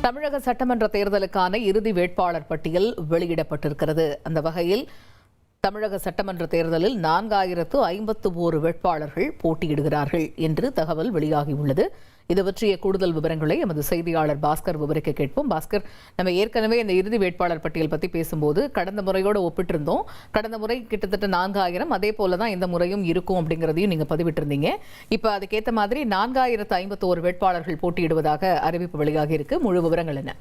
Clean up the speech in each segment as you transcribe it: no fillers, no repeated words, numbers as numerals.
தமிழக சட்டமன்ற தேர்தலுக்கான இறுதி வேட்பாளர் பட்டியல் வெளியிடப்பட்டிருக்கிறது. அந்த வகையில் தமிழக சட்டமன்ற தேர்தலில் 4051 வேட்பாளர்கள் போட்டியிடுகிறார்கள் என்று தகவல் வெளியாகியுள்ளது. இது பற்றிய கூடுதல் விவரங்களை எமது செய்தியாளர் பாஸ்கர் விவரிக்க கேட்போம். பாஸ்கர், நம்ம ஏற்கனவே இந்த இறுதி வேட்பாளர் பட்டியல் பற்றி பேசும்போது கடந்த முறையோடு ஒப்பிட்டிருந்தோம். கடந்த முறை கிட்டத்தட்ட 4000, அதே போல தான் இந்த முறையும் இருக்கும் அப்படிங்கிறதையும் நீங்க பதிவிட்டிருந்தீங்க. இப்போ அதுக்கேற்ற மாதிரி 4051 வேட்பாளர்கள் போட்டியிடுவதாக அறிவிப்பு வெளியாகி இருக்கு. முழு விவரங்கள் என்ன?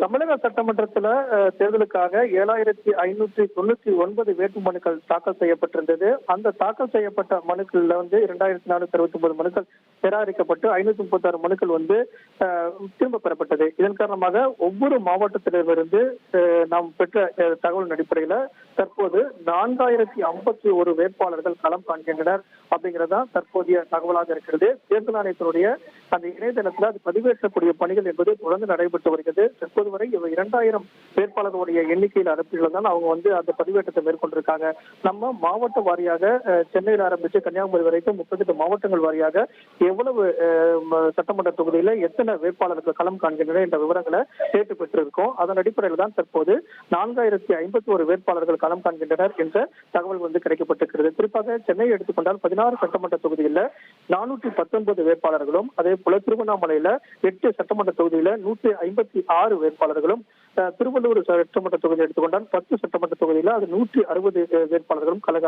தமிழக சட்டமன்றத்துல தேர்தலுக்காக 7599 வேட்புமனுக்கள் தாக்கல் செய்யப்பட்டிருந்தது. அந்த தாக்கல் செய்யப்பட்ட மனுக்கள்ல 2469 மனுக்கள் நிராகரிக்கப்பட்டு 536 மனுக்கள் திரும்ப பெறப்பட்டது. இதன் காரணமாக ஒவ்வொரு மாவட்டத்திலிருந்து நாம் பெற்ற தகவல் அடிப்படையில தற்போது 4051 வேட்பாளர்கள் களம் காண்கின்றனர் அப்படிங்கிறதா தற்போதைய தகவலாக இருக்கிறது. தேர்தல் ஆணையத்தினுடைய அந்த இணையதளத்தில் அது பதிவேற்றக்கூடிய பணிகள் என்பது தொடர்ந்து நடைபெற்று வருகிறது. தற்போது வரை 2000 வேட்பாளர்களுடைய எண்ணிக்கையில் அனுப்பிகள் தான் அவங்க அந்த பதிவேற்றத்தை மேற்கொண்டிருக்காங்க. நம்ம மாவட்ட வாரியாக சென்னையில் ஆரம்பிச்சு கன்னியாகுமரி வரைக்கும் 38 மாவட்டங்கள் வாரியாக எவ்வளவு சட்டமன்ற தொகுதியில எத்தனை வேட்பாளர்கள் களம் காண்கின்றனர் என்ற விவரங்களை கேட்டு பெற்றிருக்கோம். அதன் அடிப்படையில் தான் தற்போது 4051 வேட்பாளர்கள் களம் காண்கின்றனர் என்ற தகவல் கிடைக்கப்பட்டிருக்கிறது. குறிப்பாக சென்னையை எடுத்துக்கொண்டால் 16 சட்டமன்ற தொகுதியில் 419 வேட்பாளர்களும், அதே போல திருவண்ணாமலையில 8 சட்டமன்ற தொகுதியில 156 வேட்பாளர்களும், திருவள்ளூர் சட்டமன்ற தொகுதியை எடுத்துக்கொண்டால் 10 சட்டமன்ற தொகுதியில அது 160 வேட்பாளர்களும் களம்.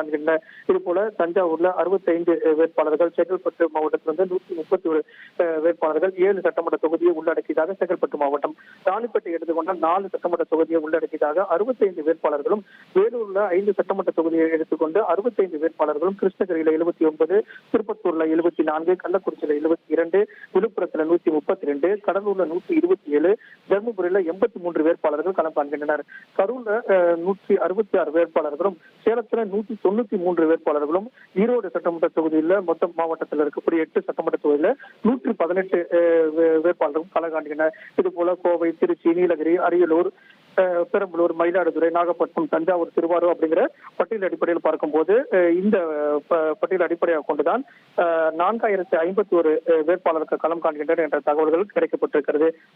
இது போல தஞ்சாவூர்ல 65 வேட்பாளர்கள், செங்கல்பட்டு மாவட்டத்தில் 131 வேட்பாளர்கள் 7 சட்டமன்ற தொகுதியை உள்ளடக்கியதாக செங்கல்பட்டு மாவட்டம், ராணிப்பேட்டை எடுத்துக்கொண்டால் 4 சட்டமன்ற தொகுதியை உள்ளடக்கியதாக 65 வேட்பாளர்களும், வேலூர்ல 5 சட்டமன்ற தொகுதியை எடுத்துக்கொண்டு 65 வேட்பாளர்களும், கிருஷ்ணகிரியில 79, திருப்பத்தூர்ல 74, கள்ளக்குறிச்சியில 72, விழுப்புரத்துல 132, கடலூர்ல 127, தர்மபுரியில 83 வேட்பாளர்கள் களம் காண்கின்றனர். கரூர்ல 166 வேட்பாளர்களும், சேலத்துல 193 வேட்பாளர்களும், ஈரோடு சட்டமன்ற தொகுதியில மொத்தம் மாவட்டத்தில் இருக்கக்கூடிய 8 சட்டமன்ற தொகுதியில 118 வேட்பாளர்களும் களம் காண்கின்றனர். இது போல கோவை, திருச்சி, நீலகிரி, அரியலூர், பெரம்பலூர், மயிலாடுதுறை, நாகப்பட்டினம், தஞ்சாவூர், திருவாரூர் அப்படிங்கிற பட்டியல் அடிப்படையில் பார்க்கும்போது இந்த பட்டியல் அடிப்படையாக கொண்டுதான் 4051 வேட்பாளர்கள் களம் காண்கின்றனர் என்ற தகவல்கள் கிடைக்கப்பட்டிருக்கிறது.